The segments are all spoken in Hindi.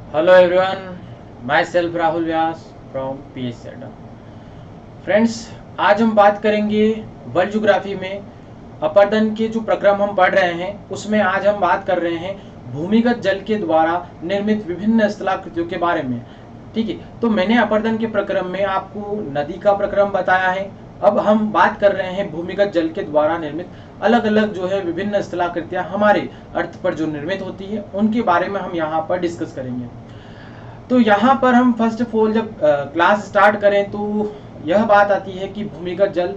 Hello everyone, my self Rahul Vyas from P H सेडा। फ्रेंड्स, आज हम बात करेंगे वर्ल्ड ज्योग्राफी में अपरदन के जो प्रक्रम हम पढ़ रहे हैं उसमें आज हम बात कर रहे हैं भूमिगत जल के द्वारा निर्मित विभिन्न स्थलाकृतियों के बारे में। ठीक है, तो मैंने अपरदन के प्रक्रम में आपको नदी का प्रक्रम बताया है। अब हम बात कर रहे हैं भूमिगत जल के द्वारा निर्मित अलग अलग जो है विभिन्न स्थलाकृतियां हमारे अर्थ पर जो निर्मित होती है उनके बारे में हम यहाँ पर डिस्कस करेंगे। तो यहाँ पर हम फर्स्ट ऑफ ऑल जब क्लास स्टार्ट करें तो यह बात आती है कि भूमिगत जल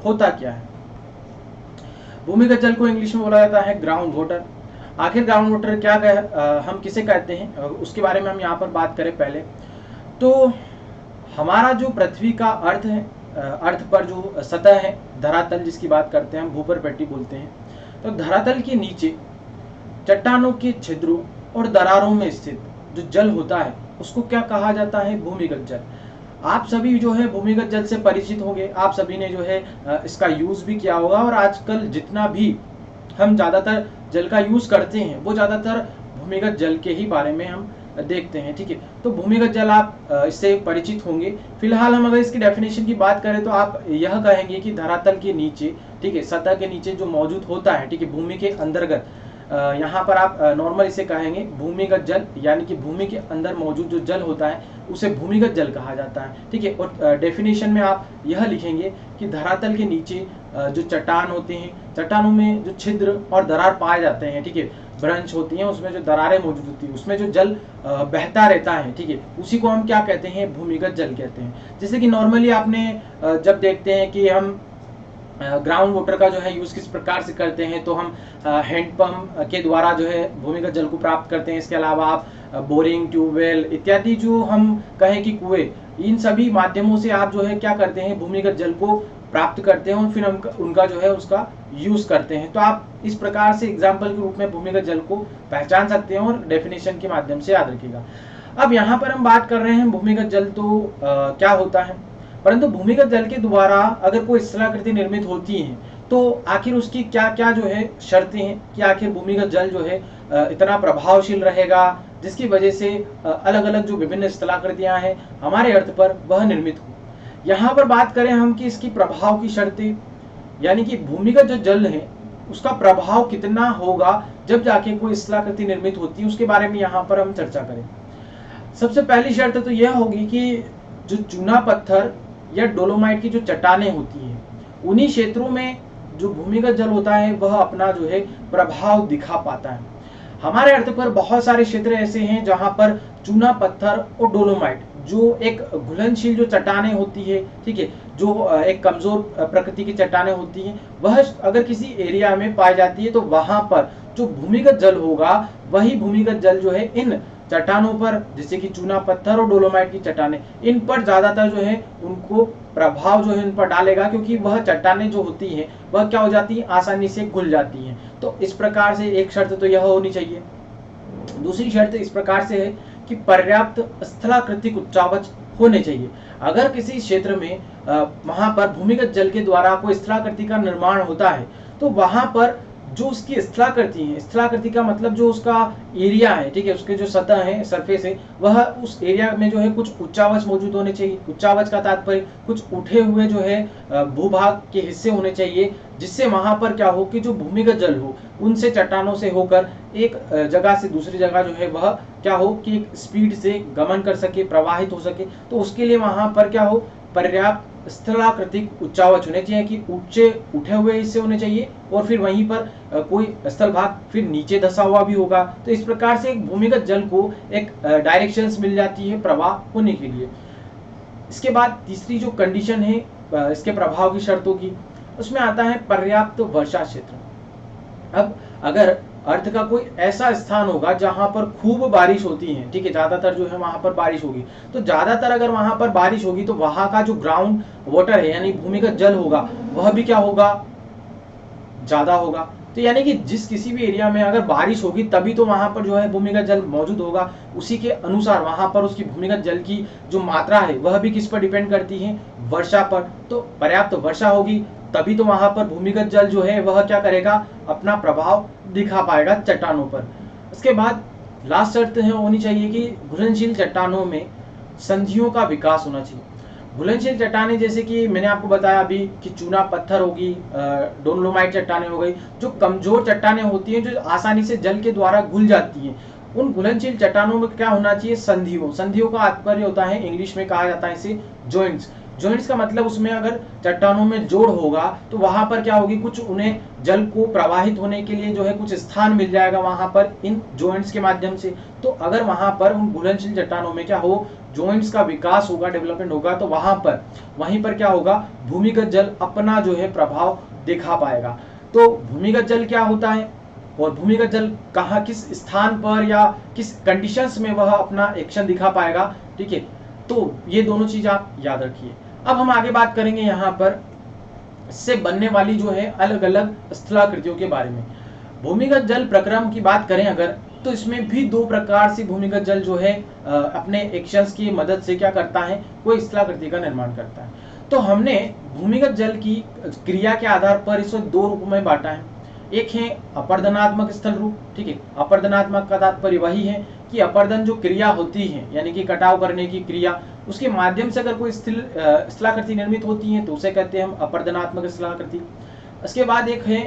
होता क्या है। भूमिगत जल को इंग्लिश में बोला जाता है ग्राउंड वाटर। आखिर ग्राउंड वाटर क्या हम किसे कहते हैं उसके बारे में हम यहाँ पर बात करें पहले। तो हमारा जो पृथ्वी का अर्थ है, अर्थ पर जो सतह है, धरातल जिसकी बात करते हैं हम, भूपर पट्टी बोलते हैं। तो धरातल के नीचे चट्टानों के छिद्रों और दरारों में स्थित जो जल होता है उसको क्या कहा जाता है? भूमिगत जल। आप सभी जो है भूमिगत जल से परिचित होंगे, आप सभी ने जो है इसका यूज भी किया होगा। और आजकल जितना भी हम ज्यादातर जल का यूज करते हैं वो ज्यादातर भूमिगत जल के ही बारे में हम देखते हैं। ठीक है, तो भूमिगत जल आप इससे परिचित होंगे। फिलहाल हम अगर इसकी डेफिनेशन की बात करें तो आप यह कहेंगे कि धरातल के नीचे, ठीक है, सतह के नीचे जो मौजूद होता है, ठीक है, भूमि के अंतर्गत, यहाँ पर आप नॉर्मल इसे कहेंगे भूमिगत जल, यानी कि भूमि के अंदर मौजूद जो जल होता है उसे भूमिगत जल कहा जाता है। ठीक है, और डेफिनेशन में आप यह लिखेंगे कि धरातल के नीचे जो चट्टान होते हैं, चट्टानों में जो छिद्र और दरार पाए जाते हैं, ठीक है, ब्रंच होती हैं, उसमें जो दरारें मौजूद होती है, उसमें जो जल बहता रहता है, ठीक है, उसी को हम क्या कहते हैं? भूमिगत जल कहते हैं। जैसे कि नॉर्मली आपने जब देखते हैं कि हम ग्राउंड वाटर का जो है यूज किस प्रकार से करते हैं, तो हम हैंडपंप के द्वारा जो है भूमिगत जल को प्राप्त करते हैं। इसके अलावा आप बोरिंग, ट्यूबवेल इत्यादि जो हम कहें कि कुएं, इन सभी माध्यमों से आप जो है क्या करते हैं? भूमिगत जल को प्राप्त करते हैं और फिर हम उनका जो है उसका यूज करते हैं। तो आप इस प्रकार से एग्जाम्पल के रूप में भूमिगत जल को पहचान सकते हैं और डेफिनेशन के माध्यम से याद रखिएगा। अब यहाँ पर हम बात कर रहे हैं भूमिगत जल तो क्या होता है, परंतु भूमिगत जल के द्वारा अगर कोई स्थलाकृति निर्मित होती है तो आखिर उसकी क्या क्या जो है शर्तें हैं कि आखिर भूमिगत जल जो है इतना प्रभावशील रहेगा जिसकी वजह से अलग अलग जो विभिन्न स्थलाकृतियां हैं हमारे अर्थ पर वह निर्मित हो। यहाँ पर बात करें हम कि इसकी प्रभाव की शर्तें, यानी कि भूमिगत जो जल है उसका प्रभाव कितना होगा जब जाके कोई स्थलाकृति निर्मित होती है, उसके बारे में यहाँ पर हम चर्चा करें। सबसे पहली शर्त तो यह होगी कि जो चूना पत्थर या डोलोमाइट की जो चट्टानें होती हैं उन्हीं क्षेत्रों में जो भूमिगत जल होता है वह अपना जो है प्रभाव दिखा पाता है। हमारे अर्थ पर बहुत सारे क्षेत्र ऐसे हैं जहां पर चूना पत्थर और डोलोमाइट जो एक घुलनशील जो चट्टानें होती है, ठीक है, जो एक कमजोर प्रकृति की चट्टानें होती हैं, वह अगर किसी एरिया में पाई जाती है तो वहां पर जो भूमिगत जल होगा वही भूमिगत जल जो है इन चट्टानों पर, जैसे कि चूना पत्थर और डोलोमाइट की चट्टानें, इन पर ज्यादातर जो है उनको प्रभाव जो है इन पर डालेगा, क्योंकि वह चट्टानें जो होती हैं वह क्या हो जाती है? आसानी से घुल जाती हैं। तो इस प्रकार से एक शर्त तो यह होनी चाहिए। दूसरी शर्त इस प्रकार से है कि पर्याप्त स्थलाकृतिक उच्चावच होने चाहिए। अगर किसी क्षेत्र में वहां पर भूमिगत जल के द्वारा कोई स्थलाकृति का निर्माण होता है तो वहां पर जो उसकी स्थलाकृति है, स्थलाकृति का मतलब जो उसका एरिया है, ठीक है, उसके जो सतह है, सरफेस है, वह उस एरिया में जो है कुछ उच्चावच मौजूद होने चाहिए। उच्चावच का तात्पर्य कुछ उठे हुए जो है भूभाग के हिस्से होने चाहिए, जिससे वहां पर क्या हो कि जो भूमिगत जल हो उनसे चट्टानों से होकर एक जगह से दूसरी जगह जो है वह क्या हो कि एक स्पीड से गमन कर सके, प्रवाहित हो सके। तो उसके लिए वहां पर क्या हो? पर्याप्त स्थलाकृतिक उच्चावच होने चाहिए कि ऊंचे उठे हुए हिस्से होने चाहिए और फिर वहीं पर कोई स्थल भाग फिर नीचे धसा हुआ भी होगा। तो इस प्रकार से एक भूमिगत जल को एक डायरेक्शंस मिल जाती है प्रवाह होने के लिए। इसके बाद तीसरी जो कंडीशन है इसके प्रभाव की शर्तों की, उसमें आता है पर्याप्त वर्षा क्षेत्र। अब अगर अर्थ का कोई ऐसा स्थान होगा जहां पर खूब बारिश होती है, ठीक है, ज्यादातर जो है वहां पर बारिश होगी, तो ज्यादातर अगर वहां पर बारिश होगी तो वहां का जो ग्राउंड वाटर है यानी भूमिगत जल होगा वह भी क्या होगा? ज्यादा होगा। तो यानी कि जिस किसी भी एरिया में अगर बारिश होगी तभी तो वहां पर जो है भूमिगत जल मौजूद होगा। उसी के अनुसार वहां पर उसकी भूमिगत जल की जो मात्रा है वह भी किस पर डिपेंड करती है? वर्षा पर। तो पर्याप्त वर्षा होगी तभी तो वहां पर भूमिगत जल जो है वह क्या करेगा? अपना प्रभाव दिखा पाएगा चट्टानों पर। उसके बाद लास्ट शर्त है होनी चाहिए कि घुलनशील चट्टानों में संधियों का विकास होना चाहिए। घुलनशील चट्टानें जैसे कि मैंने आपको बताया अभी कि चूना पत्थर होगी, डोलोमाइट चट्टानें हो गई, जो कमजोर चट्टानें होती हैं जो आसानी से जल के द्वारा घुल जाती हैं, उन घुलनशील चट्टानों में क्या होना चाहिए, संधियों। संधियों का तात्पर्य होता है, इंग्लिश में कहा जाता है इसे जॉइंट्स। जॉइंट्स का मतलब उसमें अगर चट्टानों में जोड़ होगा तो वहां पर क्या होगी, कुछ उन्हें जल को प्रवाहित होने के लिए जो है कुछ स्थान मिल जाएगा वहां पर इन जॉइंट्स के माध्यम से। तो अगर वहां पर उन घुलनशील चट्टानों में क्या हो, जॉइंट्स का विकास होगा, डेवलपमेंट होगा, तो वहीं पर क्या होगा, भूमिगत जल अपना जो है प्रभाव दिखा पाएगा। तो भूमिगत जल क्या होता है और भूमिगत जल कहाँ किस स्थान पर या किस कंडीशंस में वह अपना एक्शन दिखा पाएगा, ठीक है। तो ये दोनों चीज आप याद रखिए। अब हम आगे बात करेंगे यहाँ पर इससे बनने वाली जो है अलग अलग स्थलाकृतियों के बारे में। भूमिगत जल प्रक्रम की बात करें अगर, तो इसमें भी दो प्रकार से भूमिगत जल जो है अपने एक्शंस की मदद से क्या करता है, कोई स्थलाकृति का निर्माण करता है। तो हमने भूमिगत जल की क्रिया के आधार पर इसे दो रूप में बांटा है। एक है अपर्दनात्मक स्थल रूप, ठीक है। अपर्दनात्मक का तात्पर्य वही है कि अपर्दन जो क्रिया होती है यानी कि कटाव करने की क्रिया, उसके माध्यम से अगर कोई स्थलाकृति निर्मित होती है तो उसे कहते हैं हम अपर्दनात्मक स्थलाकृति। इसके बाद एक है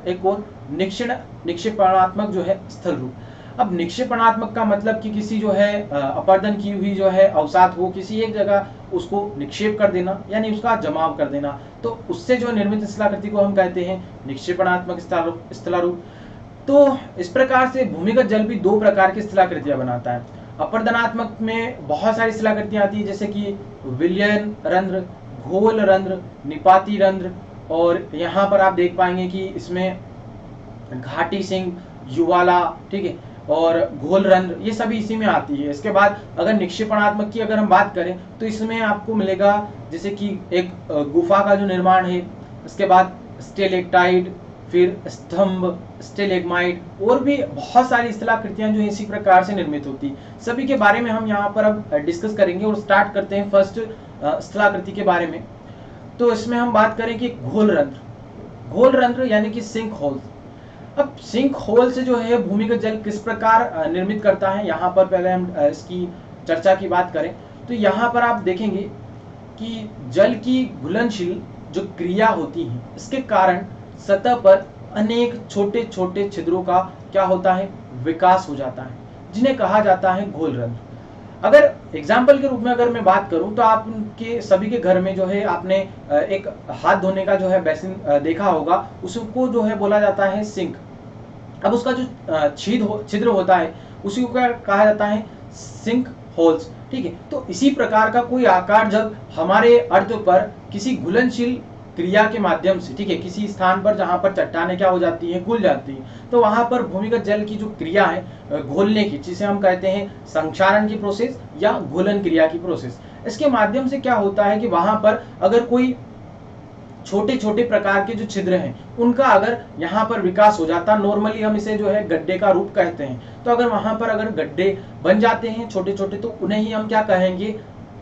एक और निक्षेपणात्मक जो है स्थल रूप। अब निक्षेपणात्मक का मतलब कि किसी जो है अपर्दन की हुई जो है अवसाद हो, किसी एक जगह उसको निक्षेप कर देना यानी उसका जमाव कर देना, तो उससे जो निर्मित स्थलाकृति को हम कहते हैं निक्षेपणात्मक स्थलारूप। तो इस प्रकार से भूमिगत जल भी दो प्रकार की स्थलाकृतियां बनाता है। अपर्दनात्मक में बहुत सारी स्थलाकृतियां आती है जैसे कि विलयन रंध्र, घोल रंध्र, निपाती रंध्र, और यहाँ पर आप देख पाएंगे कि इसमें घाटी सिंह, युवाला, ठीक है, और घोल रंध्र, ये सभी इसी में आती है। इसके बाद अगर निक्षेपणात्मक की अगर हम बात करें तो इसमें आपको मिलेगा जैसे कि एक गुफा का जो निर्माण है, इसके बाद स्टेलेक्टाइट, फिर स्तंभ, स्टेलेग्माइट, और भी बहुत सारी स्थलाकृतियां जो इसी प्रकार से निर्मित होती, सभी के बारे में हम यहाँ पर अब डिस्कस करेंगे। और स्टार्ट करते हैं फर्स्ट स्थलाकृति के बारे में। तो इसमें हम बात करें कि घोल रंध्र। घोल रंध्र यानी कि सिंक होल। अब सिंक होल से जो है भूमिगत जल किस प्रकार निर्मित करता है, यहाँ पर पहले हम इसकी चर्चा की बात करें तो यहाँ पर आप देखेंगे कि जल की घुलनशील जो क्रिया होती है इसके कारण सतह पर अनेक छोटे छोटे छिद्रों का क्या होता है, विकास हो जाता है, जिन्हें कहा जाता है घोल रंध्र। अगर एग्जाम्पल के रूप में अगर मैं बात करूं तो आपके सभी के घर में जो है आपने एक हाथ धोने का जो है बेसिन देखा होगा, उसको जो है बोला जाता है सिंक। अब उसका जो छिद्र होता है उसी को क्या कहा जाता है, सिंक होल्स, ठीक है। तो इसी प्रकार का कोई आकार जब हमारे अर्थ पर किसी घुलनशील क्रिया के माध्यम से, ठीक है, किसी स्थान पर जहां पर चट्टानें क्या हो जाती हैं, घुल जाती हैं, तो वहां पर भूमिगत जल की जो क्रिया है घोलने की, जिसे हम कहते हैं संक्षारण की प्रोसेस या घोलन क्रिया की प्रोसेस, इसके माध्यम से क्या होता है कि वहां पर अगर कोई छोटे छोटे प्रकार के जो छिद्र हैं उनका अगर यहाँ पर विकास हो जाता, नॉर्मली हम इसे जो है गड्ढे का रूप कहते हैं, तो अगर वहां पर अगर गड्ढे बन जाते हैं छोटे छोटे तो उन्हें ही हम क्या कहेंगे,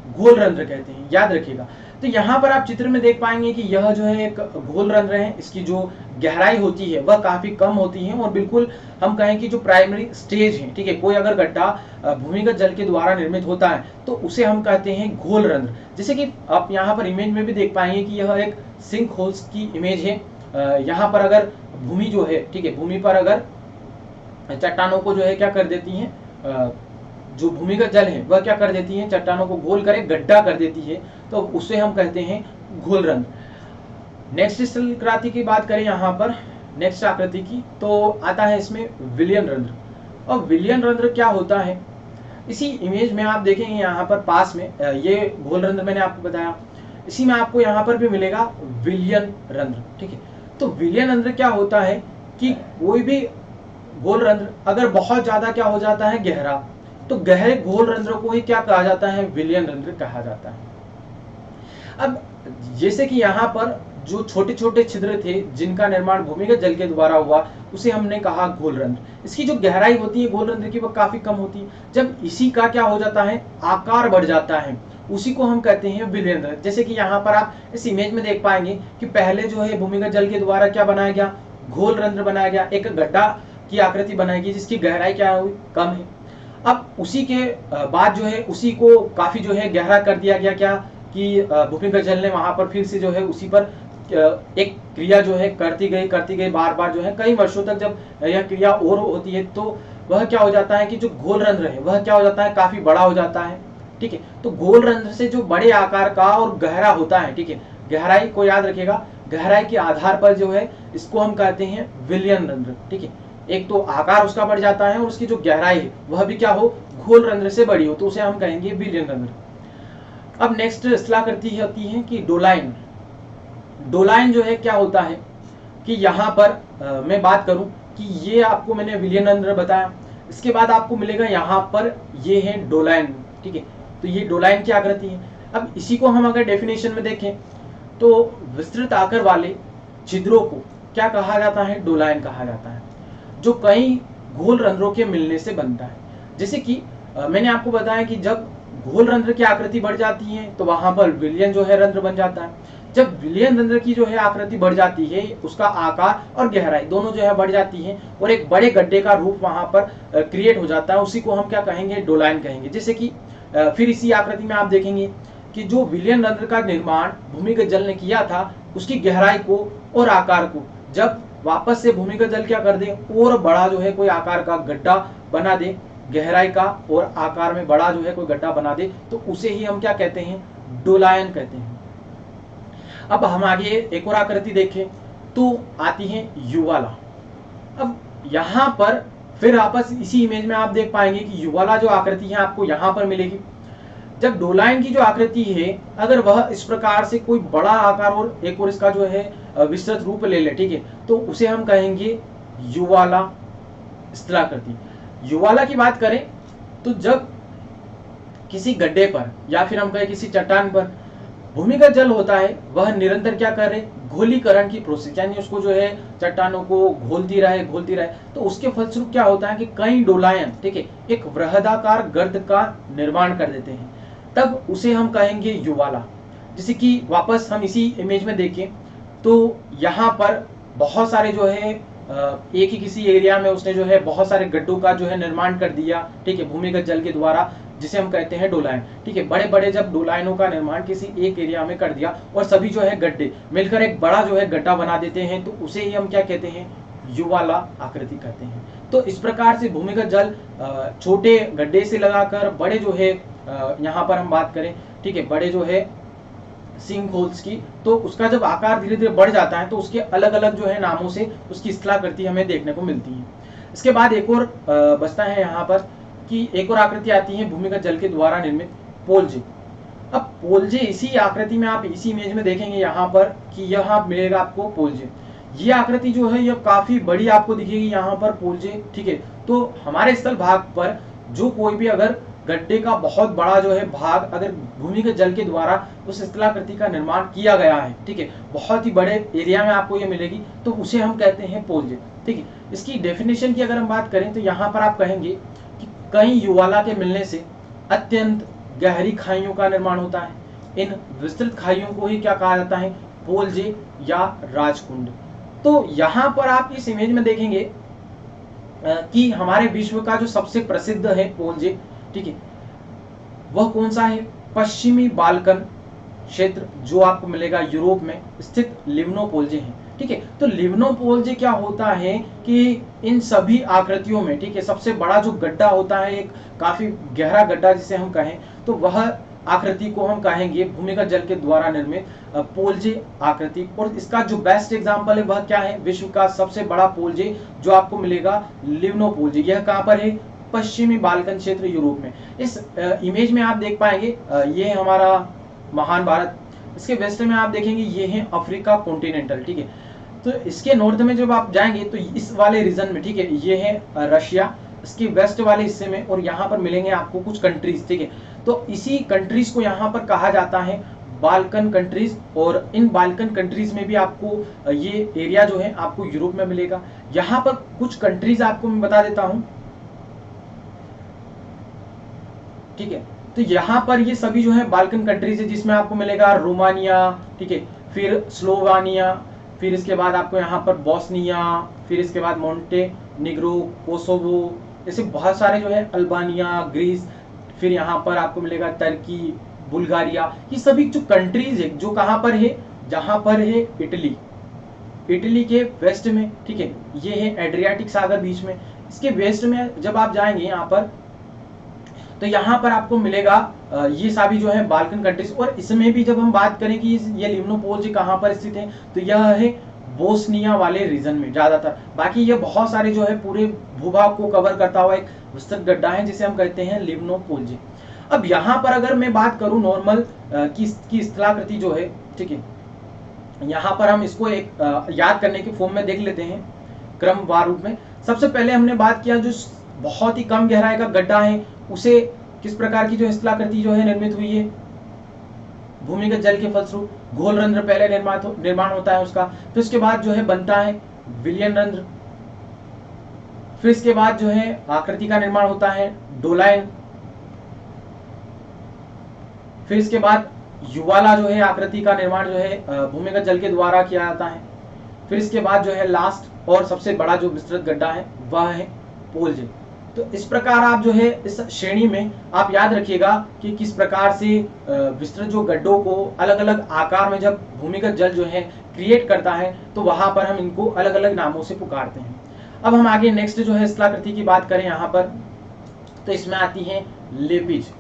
घोल रंध्र कहते हैं, याद रखिएगा। तो यहाँ पर आप चित्र में देख पाएंगे कि यह जो है एक घोल रंध्र है, इसकी जो गहराई होती है वह काफी कम होती है और बिल्कुल हम कहें कि जो प्राइमरी स्टेज है, ठीक है, कोई अगर गड्ढा भूमिगत जल के द्वारा निर्मित होता है तो उसे हम कहते हैं घोल रंध्र। जैसे कि आप यहाँ पर इमेज में भी देख पाएंगे कि यह एक सिंक होल्स की इमेज है। यहाँ पर अगर भूमि जो है, ठीक है, भूमि पर अगर चट्टानों को जो है क्या कर देती है, जो भूमिगत जल है वह क्या कर देती है, चट्टानों को गोल करे गड्ढा कर देती है, तो उसे हम कहते हैं घोल रंध्र। नेक्स्ट स्थलाकृति की बात करें यहाँ पर, नेक्स्ट आकृति की, तो आता है इसमें विलयन रंध्र। और विलयन रंध्र क्या होता है, इसी इमेज में आप देखेंगे यहाँ पर पास में ये घोल रंध्र मैंने आपको बताया, इसी में आपको यहाँ पर भी मिलेगा विलयन रंध्र, ठीक है। तो विलयन रंध्र क्या होता है कि कोई भी घोल रंध्र अगर बहुत ज्यादा क्या हो जाता है, गहरा, तो गहरे घोल रंध्र को ही क्या कहा जाता है, विलयन रंध्र कहा जाता है। अब जैसे कि यहाँ पर जो छोटे छोटे छिद्र थे जिनका निर्माण भूमिगत जल के द्वारा हुआ उसे हमने कहा घोल रंध्र। इसकी जो गहराई होती है घोल रंध्र की वह काफी कम होती है। जब इसी का क्या हो जाता है, आकार बढ़ जाता है, उसी को हम कहते हैं विलयन रंध्र। जैसे कि यहाँ पर आप इस इमेज में देख पाएंगे कि पहले जो है भूमिगत जल के द्वारा क्या बनाया गया, घोल रंध्र बनाया गया, एक गड्ढा की आकृति बनाएगी जिसकी गहराई क्या हुई, कम है। अब उसी के बाद जो है उसी को काफी जो है गहरा कर दिया गया, क्या कि भूमिगत जल ने वहां पर फिर से जो है उसी पर एक क्रिया जो है करती गई बार बार जो है कई वर्षों तक। जब यह क्रिया और होती है तो वह क्या हो जाता है कि जो घोल रंध्र है वह क्या हो जाता है, काफी बड़ा हो जाता है। ठीक है, तो गोल रंध्र से जो बड़े आकार का और गहरा होता है, ठीक है, गहराई को याद रखिएगा, गहराई के आधार पर जो है इसको हम कहते हैं विलयन रंध्र। ठीक है, एक तो आकार उसका बढ़ जाता है और उसकी जो गहराई है वह भी क्या हो, घोल रंध्र से बड़ी हो, तो उसे हम कहेंगे विलयन रंध्र। अब नेक्स्ट स्थलाकृति होती है कि डोलाइन। डोलाइन जो है क्या होता है कि यहाँ पर मैं बात करूं कि ये आपको मैंने विलयन रंध्र बताया, इसके बाद आपको मिलेगा यहाँ पर ये है डोलाइन। ठीक है, तो ये डोलाइन की आकृति है। अब इसी को हम अगर डेफिनेशन में देखें तो विस्तृत आकार वाले छिद्रों को क्या कहा जाता है, डोलाइन कहा जाता है, जो कई घोल रंध्रों के मिलने से बनता है। जैसे कि मैंने आपको बताया कि जब घोल रंध्र की आकृति बढ़ जाती है तो वहां पर विलयन जो है रंध्र बन जाता है। जब विलयन रंध्र की जो है आकृति बढ़ जाती है, उसका आकार और गहराई दोनों जो है बढ़ जाती है और एक बड़े गड्ढे का रूप वहां पर क्रिएट हो जाता है, उसी को हम क्या कहेंगे, डोलाइन कहेंगे। जैसे कि फिर इसी आकृति में आप देखेंगे कि जो विलयन रंध्र का निर्माण भूमिगत जल ने किया था, उसकी गहराई को और आकार को जब वापस से भूमिगत जल क्या कर दे, और बड़ा जो है कोई आकार का गड्ढा बना दे, गहराई का और आकार में बड़ा जो है कोई गड्ढा बना दे, तो उसे ही हम क्या कहते हैं, डोलायन कहते हैं। अब हम आगे एक और आकृति देखें तो आती है युवाला। अब यहाँ पर फिर आपस इसी इमेज में आप देख पाएंगे कि युवाला जो आकृति है आपको यहाँ पर मिलेगी। जब डोलाइन की जो आकृति है अगर वह इस प्रकार से कोई बड़ा आकार और एक और इसका जो है विस्तृत रूप ले ले, ठीक है, तो उसे हम कहेंगे युवाला स्थलाकृति। युवाला की बात करें तो जब किसी गड्ढे पर या फिर हम कहें किसी चट्टान पर भूमिगत जल होता है, वह निरंतर क्या कर रहे, घोलीकरण की प्रोसेस, यानी उसको जो है चट्टानों को घोलती रहे, तो उसके फलस्वरूप क्या होता है कि कई डोलायन, ठीक है, एक वृहदाकार गर्त का निर्माण कर देते हैं, तब उसे हम कहेंगे युवाला। जैसे कि वापस हम इसी इमेज में देखें तो यहाँ पर बहुत सारे जो है एक ही किसी एरिया में उसने जो है बहुत सारे गड्ढों का जो है निर्माण कर दिया, ठीक है, भूमिगत जल के द्वारा, जिसे हम कहते हैं डोलायन। ठीक है, बड़े बड़े जब डोलायनों का निर्माण किसी एक एरिया में कर दिया और सभी जो है गड्ढे मिलकर एक बड़ा जो है गड्ढा बना देते हैं, तो उसे ही हम क्या कहते हैं, युवाला आकृति कहते हैं। तो इस प्रकार से भूमिगत जल छोटे गड्ढे से लगाकर बड़े जो है यहाँ पर हम बात करें, ठीक है, बड़े जो है सिंक होल्स की, तो उसका जब आकार धीरे धीरे बढ़ जाता है तो उसके अलग अलग जो है नामों से उसकी स्थलाकृति हमें देखने को मिलती है। इसके बाद एक और बचता है यहाँ पर कि एक और आकृति आती है भूमिगत जल के द्वारा निर्मित पोलजे। अब पोलजे इसी आकृति में आप इसी इमेज में देखेंगे यहाँ पर कि यहाँ मिलेगा आपको पोलजे। ये आकृति जो है यह काफी बड़ी आपको दिखेगी यहाँ पर पोलजे। ठीक है, तो हमारे स्थल भाग पर जो कोई भी अगर गड्ढे का बहुत बड़ा जो है भाग अगर भूमिगत जल के द्वारा उस स्थलाकृति का निर्माण किया गया है, ठीक है, बहुत ही बड़े एरिया में आपको ये मिलेगी, तो उसे हम कहते हैं पोलजे। ठीक है, इसकी डेफिनेशन की अगर हम बात करें तो यहाँ पर आप कहेंगे कि कई युवाला के मिलने से अत्यंत गहरी खाइयों का निर्माण होता है। इन विस्तृत खाइयों को ही क्या कहा जाता है, पोलजे या राजकुंड। तो यहाँ पर आप इस इमेज में देखेंगे कि हमारे विश्व का जो सबसे प्रसिद्ध है पोलजे, ठीक है, वह कौन सा है, पश्चिमी बाल्कन क्षेत्र जो आपको मिलेगा यूरोप में स्थित लिवनोपोलजे है। ठीक है, तो लिवनोपोलजे क्या होता है कि इन सभी आकृतियों में, ठीक है, सबसे बड़ा जो गड्ढा होता है, एक काफी गहरा गड्ढा जिसे हम कहें, तो वह आकृति को हम कहेंगे भूमिगत जल के द्वारा निर्मित पोलजे आकृति। और इसका जो बेस्ट एग्जांपल है वह क्या है, विश्व का सबसे बड़ा पोलजे जो आपको मिलेगा लिवनोपोलजे। यह कहां पर है, पश्चिमी बाल्कन क्षेत्र यूरोप में। इस इमेज में आप देख पाएंगे ये है हमारा महान भारत, इसके वेस्ट में आप देखेंगे ये है अफ्रीका कॉन्टिनेंटल। ठीक है, तो इसके नॉर्थ में जब आप जाएंगे तो इस वाले रीजन में, ठीक है, ये है रशिया, इसके वेस्ट वाले हिस्से में, और यहाँ पर मिलेंगे आपको कुछ कंट्रीज। ठीक है, तो इसी कंट्रीज को यहाँ पर कहा जाता है बाल्कन कंट्रीज, और इन बाल्कन कंट्रीज में भी आपको ये एरिया जो है आपको यूरोप में मिलेगा। यहाँ पर कुछ कंट्रीज आपको मैं बता देता हूँ। ठीक है, तो यहाँ पर ये सभी जो है बाल्कन कंट्रीज है, जिसमें आपको मिलेगा रोमानिया, ठीक है, फिर स्लोवानिया, फिर इसके बाद आपको यहाँ पर बोस्निया, फिर इसके बाद निग्रो, कोसोवो, ऐसे बहुत सारे जो है, अल्बानिया, ग्रीस, फिर यहाँ पर आपको मिलेगा टर्की, बुल्गारिया, ये सभी जो कंट्रीज है जो कहाँ पर है, जहाँ पर है इटली, इटली के वेस्ट में, ठीक है, ये है एड्रियाटिक सागर बीच में, इसके वेस्ट में जब आप जाएंगे यहाँ पर, तो यहाँ पर आपको मिलेगा ये सभी जो है बाल्कन कंट्रीज। और इसमें भी जब हम बात करें कि ये लिम्नोपोल कहाँ पर स्थित है, तो यह है बोस्निया वाले रीजन में ज्यादातर। बाकी ये बहुत सारे जो है पूरे भूभाग को कवर करता हुआ एक विस्तृत गड्ढा है जिसे हम कहते हैं लिम्नोपोल। अब यहाँ पर अगर मैं बात करूँ नॉर्मल की स्थलाकृति जो है, ठीक है, यहाँ पर हम इसको एक याद करने के फॉर्म में देख लेते हैं क्रमवार रूप में। सबसे पहले हमने बात किया जो बहुत ही कम गहराई का गड्ढा है उसे किस प्रकार की जो स्थलाकृति जो है निर्मित हुई है, भूमिगत जल के फलस्वरूप घोल रंध्र पहले निर्माण होता है उसका, फिर उसके बाद जो है बनता है विलियन रंध्र, फिर इसके बाद जो है आकृति का निर्माण होता है डोलाइन, फिर इसके बाद युवाला जो है आकृति का निर्माण जो है भूमिगत जल के द्वारा किया जाता है, फिर इसके बाद जो है लास्ट और सबसे बड़ा जो विस्तृत गड्ढा है वह है पोलजे। तो इस प्रकार आप जो है इस श्रेणी में आप याद रखिएगा कि किस प्रकार से विस्तृत जो गड्ढों को अलग अलग आकार में जब भूमिगत जल जो है क्रिएट करता है तो वहां पर हम इनको अलग अलग नामों से पुकारते हैं। अब हम आगे नेक्स्ट जो है स्थलाकृति की बात करें यहाँ पर, तो इसमें आती है लेपिज।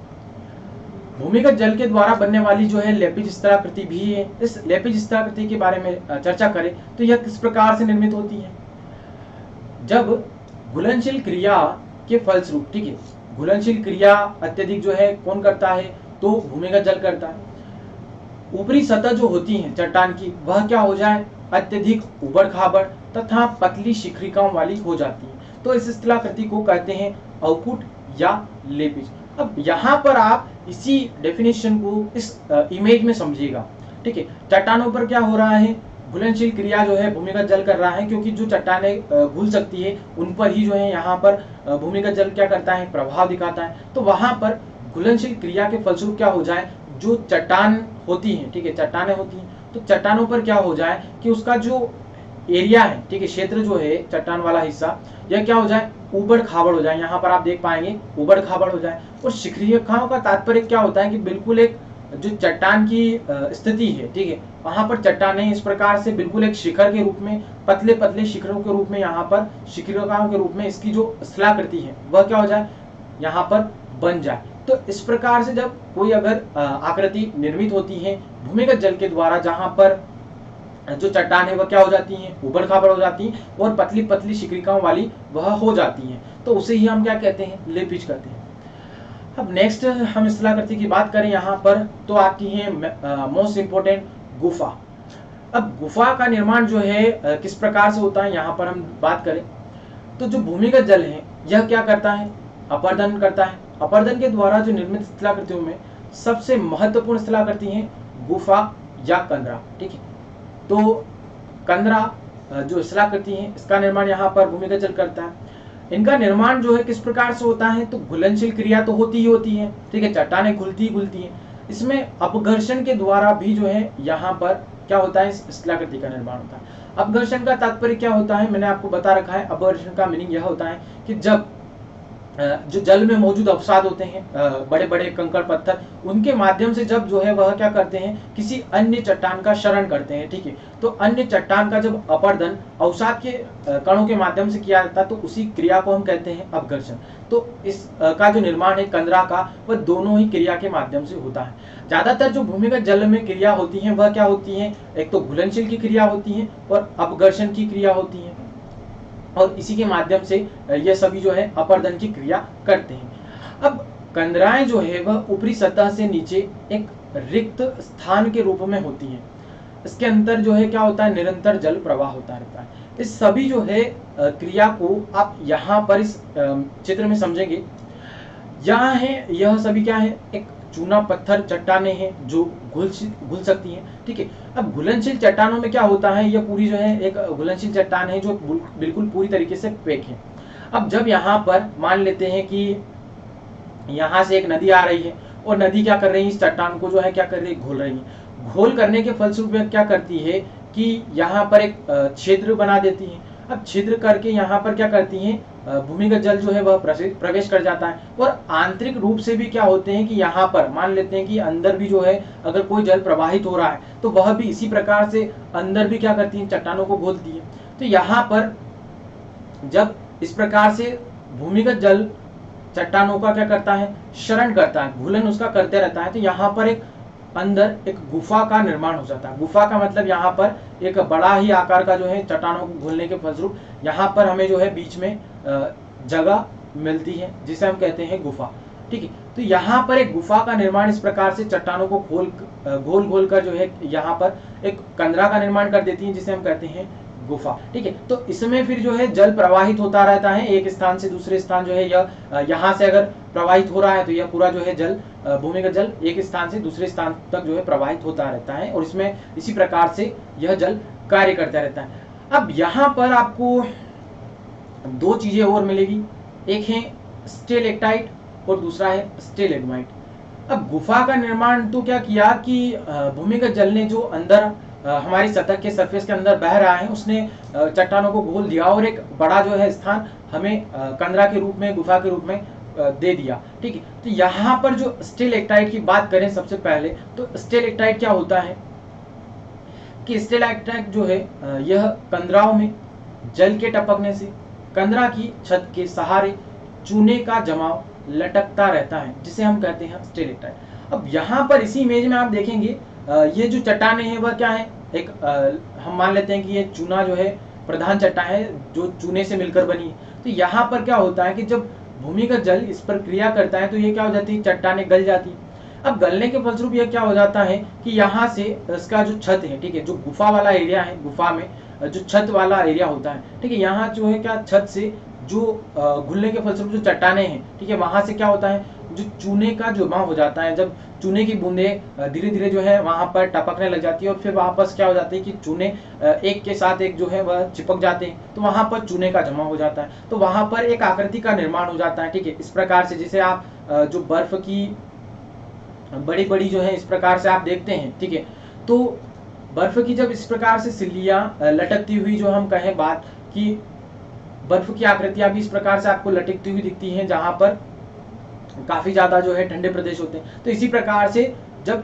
भूमिगत जल के द्वारा बनने वाली जो है लेपिज स्थलाकृति भी है। इस लेपिज स्थलाकृति के बारे में चर्चा करें तो यह किस प्रकार से निर्मित होती है, जब घुलनशील क्रिया के फलस्वरूप, ठीक है, घुलनशील क्रिया अत्यधिक जो है कौन करता है, तो भूमिगत जल करता है। ऊपरी सतह जो होती है चट्टान की वह क्या हो जाए, अत्यधिक उबड़ खाबड़ तथा पतली शिखरिकाओं वाली हो जाती है, तो इस स्थलाकृति को कहते हैं अवकुट या लेपिज। अब यहाँ पर आप इसी डेफिनेशन को इस इमेज में समझिएगा, ठीक है। चट्टानों पर क्या हो रहा है, घुलनशील क्रिया जो है भूमिगत जल कर रहा है, क्योंकि जो चट्टानें घुल सकती है उन पर ही जो है यहाँ पर भूमिगत जल क्या करता है, प्रभाव दिखाता है। तो वहां पर घुलनशील क्रिया के फलस्वरूप क्या हो जाए, जो चट्टान होती है, ठीक है, चट्टानें होती हैं, तो चट्टानों पर क्या हो जाए कि उसका जो एरिया है, ठीक है, क्षेत्र जो है चट्टान वाला हिस्सा, यह क्या हो जाए, उबड़ खाबड़ हो जाए। यहाँ पर आप देख पाएंगे उबड़ खाबड़ हो जाए। और शिखरिकाओं का तात्पर्य क्या होता है कि बिल्कुल एक जो चट्टान की स्थिति है, ठीक है, वहां पर चट्टानें इस प्रकार से बिल्कुल एक शिखर के रूप में, पतले पतले शिखरों के रूप में, यहाँ पर शिखरिकाओं के रूप में इसकी जो स्थलाकृति है वह क्या हो जाए, यहाँ पर बन जाए। तो इस प्रकार से जब कोई अगर आकृति निर्मित होती है भूमिगत जल के द्वारा, जहां पर जो चट्टान है वह क्या हो जाती हैं, उबड़ खाबड़ हो जाती हैं और पतली पतली शिखरिकाओं वाली वह हो जाती हैं, तो उसे ही हम क्या कहते हैं, लेपिज कहते हैं। अब नेक्स्ट हम स्थलाकृति की बात करें यहाँ पर, तो आती है मोस्ट इंपोर्टेंट गुफा। अब गुफा का निर्माण जो है किस प्रकार से होता है, यहाँ पर हम बात करें तो जो भूमिगत जल है यह क्या करता है, अपर्दन करता है। अपर्दन के द्वारा जो निर्मित स्थलाकृतियों में सबसे महत्वपूर्ण स्थलाकृति है गुफा या कंदरा, ठीक है। तो कंदरा जो स्थलाकृति है इसका निर्माण यहाँ पर भूमिगत जल करता है। इनका निर्माण जो है किस प्रकार से होता है, तो घुलनशील क्रिया तो होती ही होती है, ठीक है, चट्टानें घुलती है। इसमें अपघर्षण के द्वारा भी जो है यहाँ पर क्या होता है, स्थलाकृति का निर्माण होता है। अपघर्षण का तात्पर्य क्या होता है, मैंने आपको बता रखा है। अपघर्षण का मीनिंग यह होता है कि जब जो जल में मौजूद अवसाद होते हैं, बड़े बड़े कंकड़ पत्थर, उनके माध्यम से जब जो है वह क्या करते हैं, किसी अन्य चट्टान का शरण करते हैं, ठीक है। तो अन्य चट्टान का जब अपर्दन अवसाद के कणों के माध्यम से किया जाता है तो उसी क्रिया को हम कहते हैं अपघर्षण। तो इस का जो निर्माण है कंदरा का, वह दोनों ही क्रिया के माध्यम से होता है। ज्यादातर जो भूमिगत जल में क्रिया होती है वह क्या होती है, एक तो घुलनशील की क्रिया होती है और अपघर्षण की क्रिया होती है, और इसी के माध्यम से यह सभी जो है अपर्दन की क्रिया करते हैं। अब कंदराएं जो है वह ऊपरी सतह से नीचे एक रिक्त स्थान के रूप में होती है। इसके अंदर जो है क्या होता है, निरंतर जल प्रवाह होता रहता है। इस सभी जो है क्रिया को आप यहाँ पर इस चित्र में समझेंगे। यहाँ है यह सभी क्या है, एक चूना पत्थर चट्टानें हैं जो घुल सकती हैं, ठीक है। अब घुलनशील चट्टानों में क्या होता है, यह पूरी जो है एक घुलनशील चट्टान है जो बिल्कुल पूरी तरीके से पैक है। अब जब यहाँ पर मान लेते हैं कि यहाँ से एक नदी आ रही है और नदी क्या कर रही है, इस चट्टान को जो है क्या कर रही है, घोल रही है। घोल करने के फलस्वरूप क्या करती है कि यहाँ पर एक क्षेत्र बना देती है। अब छिद्र करके यहाँ पर क्या करती हैं, भूमिगत जल जो है वह प्रवेश कर जाता है। और आंतरिक रूप से भी क्या होते हैं कि यहाँ पर मान लेते हैं कि अंदर भी जो है अगर कोई जल प्रवाहित हो रहा है तो वह भी इसी प्रकार से अंदर भी क्या करती है, चट्टानों को घोलती है। तो यहाँ पर जब इस प्रकार से भूमिगत जल चट्टानों का क्या करता है, शरण करता है, घुलन उसका करते रहता है, तो यहाँ पर एक अंदर एक गुफा का निर्माण हो जाता है। गुफा का मतलब यहाँ पर एक बड़ा ही आकार का जो है चट्टानों को घुलने के फलस्वरूप यहाँ पर हमें जो है बीच में जगह मिलती है जिसे हम कहते हैं गुफा। ठीक है, तो यहाँ पर एक गुफा का निर्माण इस प्रकार से चट्टानों को घोल घोल कर जो है यहाँ पर एक कंदरा का निर्माण कर देती है जिसे हम कहते हैं गुफा। ठीक है, तो इसमें फिर जो है जल प्रवाहित होता रहता है एक स्थान से दूसरे स्थान जो है, यह यहाँ से अगर प्रवाहित हो रहा है तो यह पूरा जो है जल भूमिगत जल एक स्थान से दूसरे स्थान तक जो है प्रवाहित होता रहता है और इसमें इसी प्रकार से यह जल कार्य करता रहता है। अब यहाँ पर आपको दो चीजें और मिलेगी, एक है स्टेलेक्टाइट और दूसरा है स्टेलेग्माइट। अब गुफा का निर्माण तो क्या किया कि भूमिगत जल ने जो अंदर हमारी सतह के सरफेस के अंदर बह रहा है उसने चट्टानों को घोल दिया और एक बड़ा जो है स्थान हमें कंदरा के रूप में, गुफा के रूप में दे दिया। ठीक है, तो यहाँ पर जो स्टेलेक्टाइट की बात करें सबसे पहले, तो स्टेलेक्टाइट क्या होता है कि स्टेलेक्टाइट जो है यह कंदराओं में जल के टपकने से कंदरा की छत के सहारे चूने का जमाव लटकता रहता है जिसे हम कहते हैं स्टेलेक्टाइट। अब यहाँ पर इसी इमेज में आप देखेंगे ये जो चट्टानें हैं वह क्या है, एक हम मान लेते हैं कि ये चूना जो है प्रधान चट्टान है जो चूने से मिलकर बनी है। तो यहाँ पर क्या होता है कि जब भूमिगत जल इस पर क्रिया करता है तो ये क्या हो जाती है, चट्टानें गल जाती है। अब गलने के फलस्वरूप यह क्या हो जाता है कि यहाँ से इसका जो छत है, ठीक है, जो गुफा वाला एरिया है, गुफा में जो छत वाला एरिया होता है, ठीक है, यहाँ जो है क्या छत से जो घुलने के फलस्वरूप जो चट्टानें हैं, ठीक है, वहां से क्या होता है जो चूने का जमा हो जाता है। जब चूने की बूंदे धीरे धीरे जो है वहां पर टपकने लग जाती है और फिर वापस क्या हो जाती है कि चूने एक के साथ एक जो है वह चिपक जाते हैं, तो वहां पर चूने का जमा हो जाता है, तो वहां पर एक आकृति का निर्माण हो जाता है। ठीक है, इस प्रकार से जिसे आप जो बर्फ की बड़ी बड़ी जो है इस प्रकार से आप देखते हैं। ठीक है, तो बर्फ की जब इस प्रकार से सिल्लियां लटकती हुई जो हम कहें बात कि बर्फ की आकृतियां भी इस प्रकार से आपको लटकती हुई दिखती हैं जहां पर काफी ज्यादा जो है ठंडे प्रदेश होते हैं। तो इसी प्रकार से जब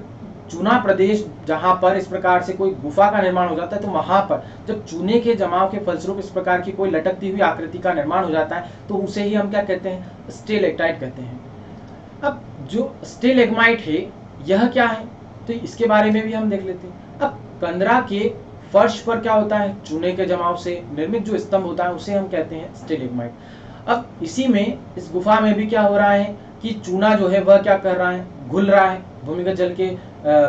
चूना प्रदेश जहां पर इस प्रकार से कोई गुफा का निर्माण हो जाता है तो वहां पर जब चूने के जमाव के फलस्वरूप इस प्रकार की कोई लटकती हुई आकृति का निर्माण हो जाता है तो उसे ही हम क्या कहते हैं, स्टेलेक्टाइट कहते हैं। अब जो स्टेलेग्माइट है यह क्या है, तो इसके बारे में भी हम देख लेते हैं। अब कंदरा के फर्श पर क्या होता है, चूने के जमाव से निर्मित जो स्तंभ होता है उसे हम कहते हैं स्टेलेग्माइट। अब इसी में इस गुफा में भी क्या हो रहा है कि चूना जो है वह क्या कर रहा है, घुल रहा है भूमिगत जल के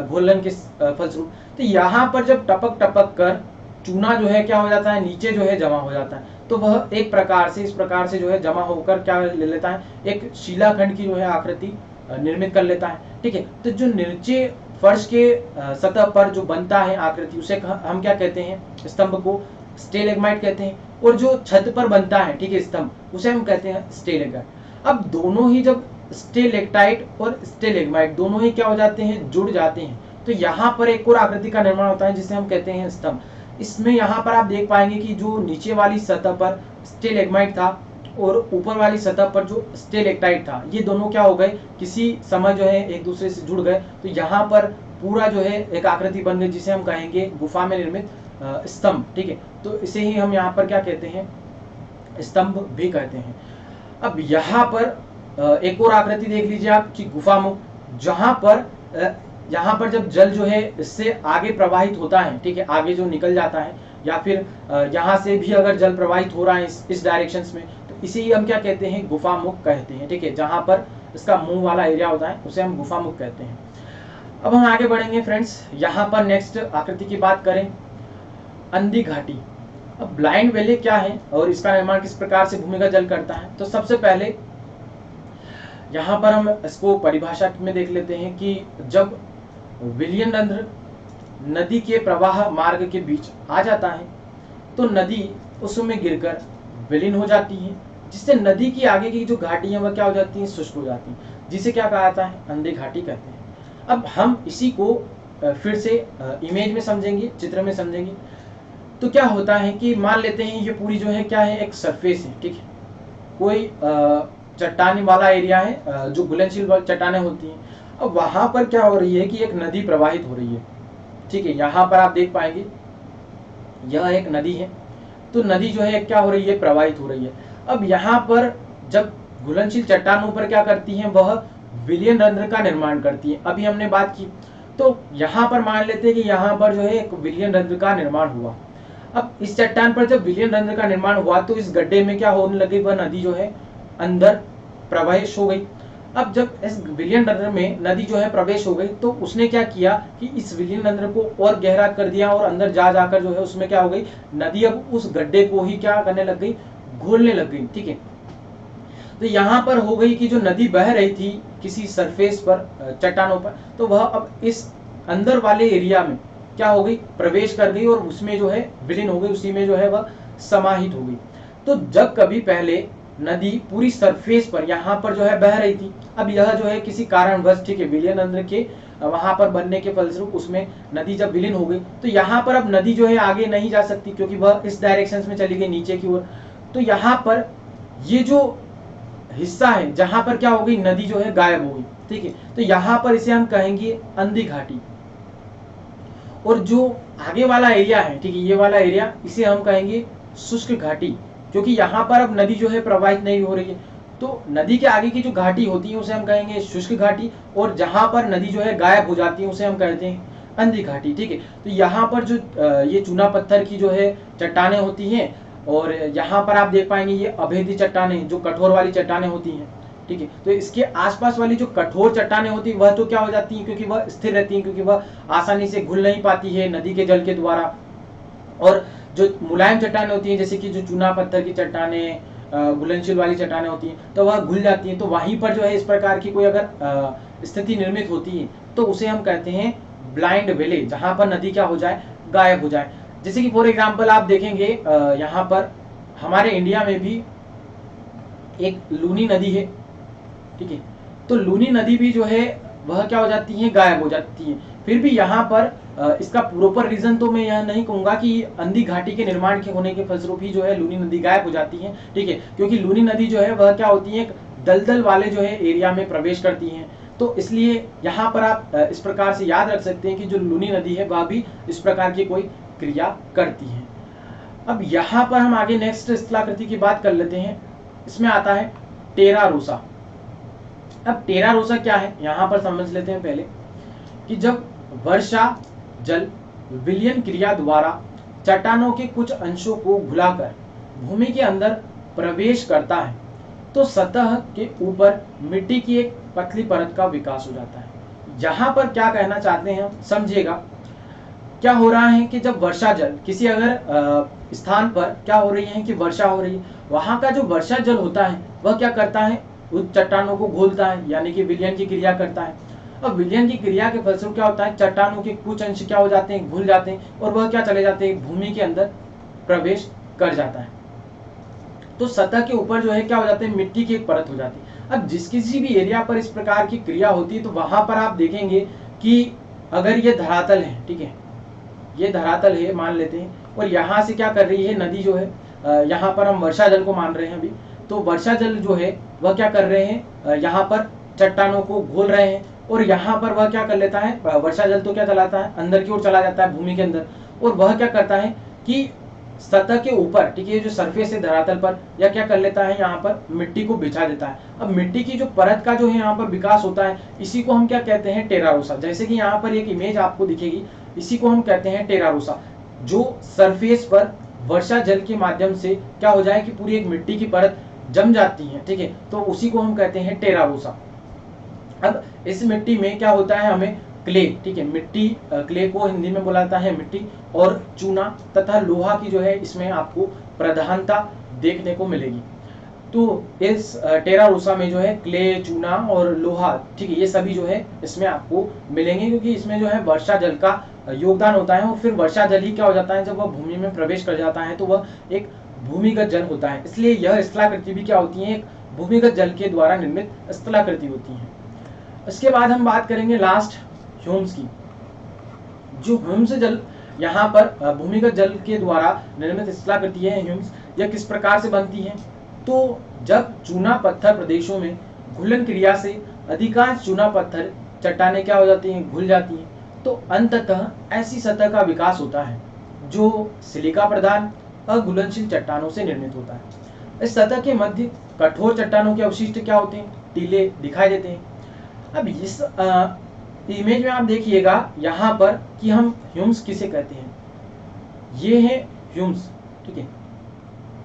घुलन के फलस्वरूप। तो यहाँ पर जब टपक टपक कर चूना जो है क्या हो जाता है, नीचे जो है जमा हो जाता है, तो वह एक प्रकार से इस प्रकार से जो है जमा होकर क्या ले लेता है, एक शिलाखंड की जो है आकृति निर्मित कर लेता है। ठीक है, तो जो नीचे फर्श के सतह पर जो बनता है आकृति उसे हम क्या कहते हैं, स्तंभ को स्टेलेग्माइट कहते हैं, और जो छत पर बनता है, ठीक है, स्तंभ, उसे हम कहते हैं स्टेलेग्माइट। अब दोनों ही जब स्टेलेक्टाइट और स्टेलेग्माइट दोनों ही क्या हो जाते हैं, जुड़ जाते हैं, तो यहाँ पर एक और आकृति का निर्माण होता है जिसे हम कहते हैं स्तंभ। इसमें यहाँ पर आप देख पाएंगे कि जो नीचे वाली सतह पर स्टेलेग्माइट था और ऊपर वाली सतह पर जो स्टेलेक्टाइट था, ये दोनों क्या हो गए, किसी समय जो है एक दूसरे से जुड़ गए, तो यहाँ पर पूरा जो है एक आकृति बन गई जिसे हम कहेंगे गुफा में निर्मित स्तंभ। ठीक है, तो इसे ही हम यहाँ पर क्या कहते हैं, स्तंभ भी कहते हैं। अब यहाँ पर एक और आकृति देख लीजिए आप कि गुफा मुख, जहां पर यहाँ पर जब जल जो है इससे आगे प्रवाहित होता है, ठीक है, आगे जो निकल जाता है, या फिर यहाँ से भी अगर जल प्रवाहित हो रहा है इस डायरेक्शन में, तो इसे ही हम क्या कहते हैं, गुफा मुख कहते हैं। ठीक है, जहां पर इसका मुंह वाला एरिया होता है उसे हम गुफा मुख कहते हैं। अब हम आगे बढ़ेंगे फ्रेंड्स, यहाँ पर नेक्स्ट आकृति की बात करें, अंधी घाटी। अब ब्लाइंड वैली क्या है और इसका निर्माण किस प्रकार से भूमिगत जल करता है, तो सबसे पहले यहाँ पर हम इसको परिभाषा में देख लेते हैं कि जब विलयन रंध्र नदी के प्रवाह मार्ग के बीच आ जाता है तो नदी उसमें गिरकर विलीन हो जाती है, जिससे नदी की आगे की जो घाटी है वह क्या हो जाती है, शुष्क हो जाती है, जिसे क्या कहा जाता है, अंधी घाटी कहते हैं। अब हम इसी को फिर से इमेज में समझेंगे, चित्र में समझेंगे। तो क्या होता है कि मान लेते हैं ये पूरी जो है क्या है, एक सरफेस है, ठीक है, कोई चट्टानी वाला एरिया है, जो घुलनशील चट्टानें होती हैं। अब वहां पर क्या हो रही है कि एक नदी प्रवाहित हो रही है, ठीक है, यहाँ पर आप देख पाएंगे यह एक नदी है। तो नदी जो है क्या हो रही है, प्रवाहित हो रही है। अब यहाँ पर जब घुलनशील चट्टानों पर क्या करती हैं, वह विलयन रंध्र का निर्माण करती है। अभी हमने बात की, तो यहाँ पर मान लेते हैं कि यहाँ पर जो है एक विलयन रंध्र का निर्माण हुआ। अब इस चट्टान पर जब विलयन रंध्र का निर्माण हुआ तो इस गड्ढे में क्या होने लगी, वह नदी जो है अंदर प्रवेश हो गई। अब जब इस विलयन रंध्र में नदी जो है प्रवेश हो गई तो उसने क्या किया कि इस विलयन रंध्र को और गहरा कर दिया और अंदर जा जाकर जो है उसमें क्या हो गई, नदी अब उस गड्ढे को ही क्या करने लग गई, घोलने लग गई, ठीक है। तो यहाँ पर हो गई कि जो नदी बह रही थी किसी सरफेस पर, चट्टानों पर, तो वह अब इस अंदर वाले एरिया में क्या हो गई, प्रवेश कर गई और उसमें जो है विलीन हो गई, उसी में जो है वह समाहित हो गई। तो जब कभी पहले नदी पूरी सरफेस पर यहाँ पर जो है बह रही थी, अब यह जो है किसी कारणवश, ठीक है, विलयन रंध्र के वहां पर बनने के फलस्वरूप उसमें नदी जब विलीन हो गई तो यहाँ पर अब नदी जो है आगे नहीं जा सकती क्योंकि वह इस डायरेक्शन में चली गई नीचे की ओर। तो यहाँ पर ये जो हिस्सा है जहां पर क्या हो गई, नदी जो है गायब हो गई, ठीक है। तो यहाँ पर इसे हम कहेंगे अंधी घाटी। और जो आगे वाला एरिया है, ठीक है, ये वाला एरिया, इसे हम कहेंगे शुष्क घाटी, क्योंकि यहाँ पर अब नदी जो है प्रवाहित नहीं हो रही है। तो नदी के आगे की जो घाटी होती है उसे हम कहेंगे शुष्क घाटी, और जहां पर नदी जो है गायब हो जाती है उसे हम कहते हैं अंधी घाटी, ठीक है। तो यहाँ पर जो ये चूना पत्थर की जो है चट्टानें होती हैं, और यहाँ पर आप देख पाएंगे ये अभेदी चट्टानें, जो कठोर वाली चट्टानें होती हैं, ठीक है। तो इसके आसपास वाली जो कठोर चट्टानें होती है वह तो क्या हो जाती हैं, क्योंकि वह स्थिर रहती हैं, क्योंकि वह आसानी से घुल नहीं पाती है नदी के जल के द्वारा। और जो मुलायम चट्टानें होती हैं, जैसे कि जो चूना पत्थर की चट्टानें, घुलनशील वाली चट्टानें होती हैं, तो वह घुल जाती हैं। तो वहीं पर जो है इस प्रकार की कोई अगर स्थिति निर्मित होती है तो उसे हम कहते हैं ब्लाइंड वेले, जहां पर नदी क्या हो जाए, गायब हो जाए। जैसे कि फॉर एग्जाम्पल आप देखेंगे यहाँ पर हमारे इंडिया में भी एक लूनी नदी है, ठीक है। तो लूनी नदी भी जो है वह क्या हो जाती है, गायब हो जाती है। फिर भी यहाँ पर इसका प्रॉपर रीजन तो मैं यह नहीं कहूंगा कि अंधी घाटी के निर्माण के होने के फलस्वरूप ही जो है लूनी नदी गायब हो जाती है, ठीक है, क्योंकि लूनी नदी जो है वह क्या होती है, दलदल वाले जो है एरिया में प्रवेश करती हैं। तो इसलिए यहाँ पर आप इस प्रकार से याद रख सकते हैं कि जो लूनी नदी है वह भी इस प्रकार की कोई क्रिया करती है। अब यहाँ पर हम आगे नेक्स्ट स्थलाकृति की बात कर लेते हैं। इसमें आता है टेरा रोसा। अब टेरा रोसा क्या है, यहाँ पर समझ लेते हैं पहले कि जब वर्षा जल विलयन क्रिया द्वारा चट्टानों के कुछ अंशों को घुलाकर भूमि के अंदर प्रवेश करता है तो सतह के ऊपर मिट्टी की एक पतली परत का विकास हो जाता है। यहाँ पर क्या कहना चाहते हैं हम समझिएगा। क्या हो रहा है कि जब वर्षा जल किसी अगर स्थान पर क्या हो रही है कि वर्षा हो रही है, वहां का जो वर्षा जल होता है वह क्या करता है, उस चट्टानों को घोलता है, यानी कि विलयन की क्रिया करता है। अब विलयन की क्रिया के फलस्वरूप क्या होता है, चट्टानों के कुछ अंश क्या हो जाते हैं, घुल जाते हैं, और वह क्या चले जाते हैं, भूमि के अंदर प्रवेश कर जाता है। तो सतह के ऊपर जो है क्या हो जाते हैं, मिट्टी की एक परत हो जाती है। अब जिस किसी भी एरिया पर इस प्रकार की क्रिया होती है तो वहां पर आप देखेंगे कि अगर ये धरातल है, ठीक है, ये धरातल है मान लेते हैं, और यहाँ से क्या कर रही है नदी जो है, यहाँ पर हम वर्षा जल को मान रहे हैं अभी, तो वर्षा जल जो है वह क्या कर रहे हैं, यहाँ पर चट्टानों को घोल रहे हैं, और यहाँ पर वह क्या कर लेता है, वर्षा जल तो क्या चलाता है, अंदर की ओर चला जाता है भूमि के अंदर, और वह क्या करता है कि सतह के ऊपर, ठीक है, जो सरफेस है धरातल पर, यह क्या कर लेता है, यहाँ पर मिट्टी को बिछा देता है। अब मिट्टी की जो परत का जो है यहाँ पर विकास होता है, इसी को हम क्या कहते हैं, टेरारोसा। जैसे कि यहाँ पर एक इमेज आपको दिखेगी, इसी को हम कहते हैं टेरारोसा, जो सरफेस पर वर्षा जल के माध्यम से क्या हो जाए कि पूरी एक मिट्टी की परत जम जाती है, ठीक है, तो उसी को हम कहते हैं टेरारोसा। अब इस मिट्टी में क्या होता है, हमें क्ले, ठीक है, मिट्टी, क्ले को हिंदी में बुलाता है मिट्टी, और चूना तथा लोहा की जो है इसमें आपको प्रधानता देखने को मिलेगी। तो इस टेरारोसा में जो है क्ले, चूना और लोहा, ठीक है, ये सभी जो है इसमें आपको मिलेंगे, क्योंकि इसमें जो है वर्षा जल का योगदान होता है, और फिर वर्षा जल ही क्या हो जाता है, जब वह भूमि में प्रवेश कर जाता है तो वह एक भूमिगत जल होता है। इसलिए यह स्थलाकृति भी क्या होती है, एक भूमिगत जल के द्वारा निर्मित स्थलाकृति होती है। इसके बाद हम बात करेंगे लास्ट ह्यूम्स की। जो ह्यूम्स जल यहाँ पर भूमिगत जल के द्वारा निर्मित स्थलाकृतियां ह्यूम्स यह किस प्रकार से बनती हैं? तो जब चूना पत्थर प्रदेशों में घुलन क्रिया से अधिकांश चूना पत्थर चट्टानें क्या हो जाती हैं? घुल जाती हैं। तो अंततः ऐसी सतह का विकास होता है जो सिलिका प्रधान अघुलनशील चट्टानों से निर्मित होता है। इस सतह के मध्य कठोर चट्टानों के अवशिष्ट क्या होते हैं? टीले दिखाई देते हैं। अब इस इमेज में आप देखिएगा यहाँ पर कि हम ह्यूम्स किसे कहते हैं। ये है ह्यूम्स, ठीक है।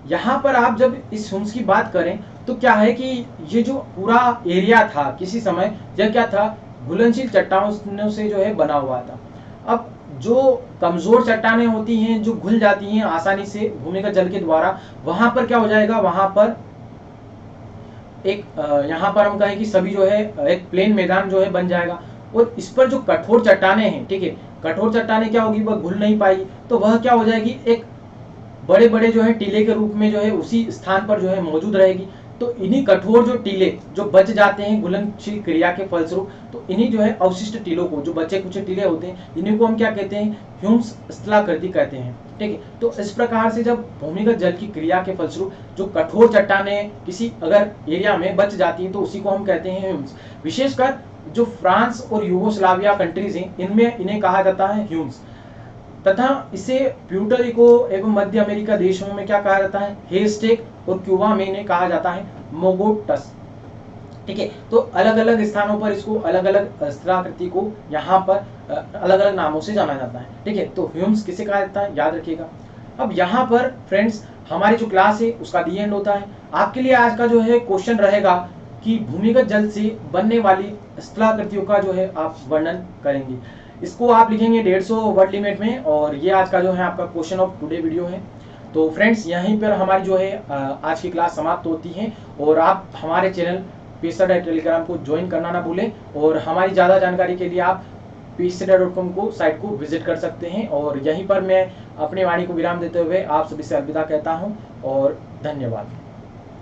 यहाँ पर आप जब इस ह्यूम्स की बात करें तो क्या है कि ये जो पूरा एरिया था किसी समय यह क्या था? घुलनशील चट्टानों से जो है बना हुआ था। अब जो कमजोर चट्टानें होती हैं जो घुल जाती हैं आसानी से भूमिगत जल के द्वारा, वहां पर क्या हो जाएगा? वहां पर एक यहाँ पर हम कहें कि सभी जो है एक प्लेन मैदान जो है बन जाएगा। और इस पर जो कठोर चट्टानें हैं, ठीक है, कठोर चट्टानें क्या होगी? वह घुल नहीं पाएगी, तो वह क्या हो जाएगी? एक बड़े बड़े जो है टीले के रूप में जो है उसी स्थान पर जो है मौजूद रहेगी। तो इन्हीं कठोर जो टीले जो बच जाते हैं घुलनशील क्रिया के फलस्वरूप, तो इन्हीं जो है अवशिष्ट टीलों को, जो बचे कुछ टीले होते हैं, इन्हीं को हम क्या कहते हैं? ह्यूम्स स्थलाकृति कहते हैं, ठीक है। तो इस प्रकार से जब भूमिगत जल की क्रिया के फलस्वरूप जो कठोर चट्टानें किसी अगर एरिया में बच जाती हैं तो उसी को हम कहते हैं ह्यूम्स। विशेषकर जो फ्रांस और यूगोस्लाविया कंट्रीज हैं इनमें इन्हें कहा जाता है ह्यूम्स, तथा इसे प्यूर्टो एवं मध्य अमेरिका देशों में क्या कहा जाता है? हेस्टेक, और क्यूबा में इन्हें कहा जाता है मोगोटस, ठीक है। तो अलग अलग स्थानों पर इसको अलग अलग स्थलाकृति को यहाँ पर अलग अलग नामों से जाना जाता है, ठीक है। तो ह्यूम्स किसे कहा जाता है? याद रखिएगा। अब यहाँ पर फ्रेंड्स हमारी जो क्लास है उसका दी एंड होता है। आपके लिए आज का जो है क्वेश्चन रहेगा कि भूमिगत जल से बनने वाली स्थलाकृतियों का जो है आप वर्णन करेंगे। इसको आप लिखेंगे 150 वर्ड लिमिट में, और ये आज का जो है आपका क्वेश्चन ऑफ टुडे वीडियो है। तो फ्रेंड्स यहीं पर हमारी जो है आज की क्लास समाप्त होती है, और आप हमारे चैनल पेसर टेलीग्राम को ज्वाइन करना ना भूलें, और हमारी ज़्यादा जानकारी के लिए आप peacesetter.com को साइट को विजिट कर सकते हैं। और यहीं पर मैं अपनी वाणी को विराम देते हुए आप सभी से अलविदा कहता हूं, और धन्यवाद।